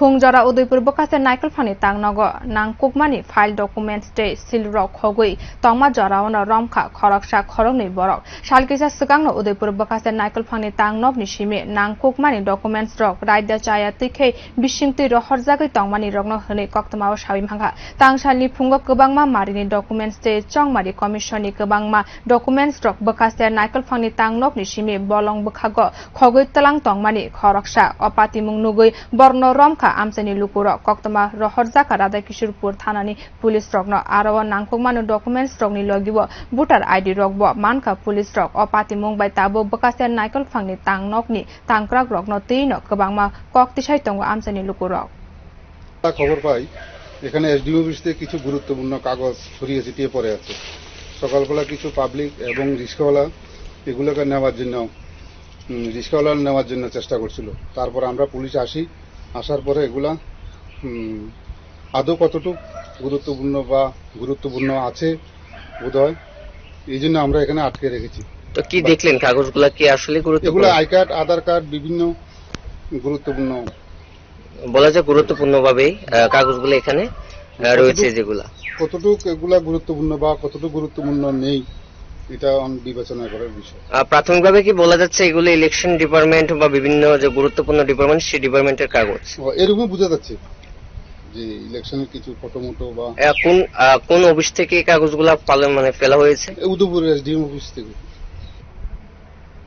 Pungjara Udaipur Bokase Naikal Fani Tangnago Nangkukmani file documents day Silrok Hogui Tongma Jara on a Romka Koraksha Koroni Borok Shalkisa Sugano Udaipur Bokase Naikal Fani Tangnov Nishimi Nangkukmani documents rock Ride the Chaya Tike Bishingti Rohorzaki Tongmani Rogno Hune Koktama Shawimanga Tangshali Pungo Kubangma Marini documents day Chongmari Commissioni Kubangma documents rock Bokase Naikal Fani Tangnov Nishimi Bolong Bukago Hogui Talang Tongmani Koraksha Opati Mungnugui Borno Romka Amsani Lukuro Koktama Rohorzaka Rada Kishurpur Thanani Police Rogno Arawa Nangkukmanu documents rogni logibo voter ID rogbo Manka Police Rog Opati Mungbai Tabo Bokase Naikal Fangni Tangnokni Tangkrak Rogno Tino Kabangma Koktisai Tongo Amsani Lukuro খবর পাই এখানে SDO অফিসে কিছু গুরুত্বপূর্ণ কাগজ ছড়িয়ে ছিটিয়ে পড়ে আছে সকালবেলা কিছু পাবলিক এবং রিস্কাওয়ালা এগুলোকে নেওয়ার জন্য চেষ্টা করছিল তারপর আমরা পুলিশ আসার পরে এগুলা আদৌ কতটুকু গুরুত্বপূর্ণ আছে বোধহয় এইজন্য আমরা এখানে আটকে রেখেছি তো কি দেখলেন কাগজগুলো কি আসলে গুরুত্বপূর্ণ এগুলো আই কার্ড আধার কার্ড বিভিন্ন গুরুত্বপূর্ণ বলা যায় গুরুত্বপূর্ণভাবে কাগজগুলো এখানে রয়েছে যেগুলা কতটুকু এগুলা গুরুত্বপূর্ণ বা কতটুকু গুরুত্বপূর্ণ নেই এটা বিবেচনা করার বিষয় প্রাথমিকভাবে কি বলা যাচ্ছে এগুলো ইলেকশন ডিপার্টমেন্ট বা বিভিন্ন যে গুরুত্বপূর্ণ ডিপার্টমেন্ট সেই ডিপার্টমেন্টের কাগজ এরকম বোঝা যাচ্ছে যে ইলেকশনের কিছু ফটোমোটো বা কোন অফিস থেকে এই কাগজগুলো ফেলা হয়েছে উদয়পুর এসডিএম অফিস থেকে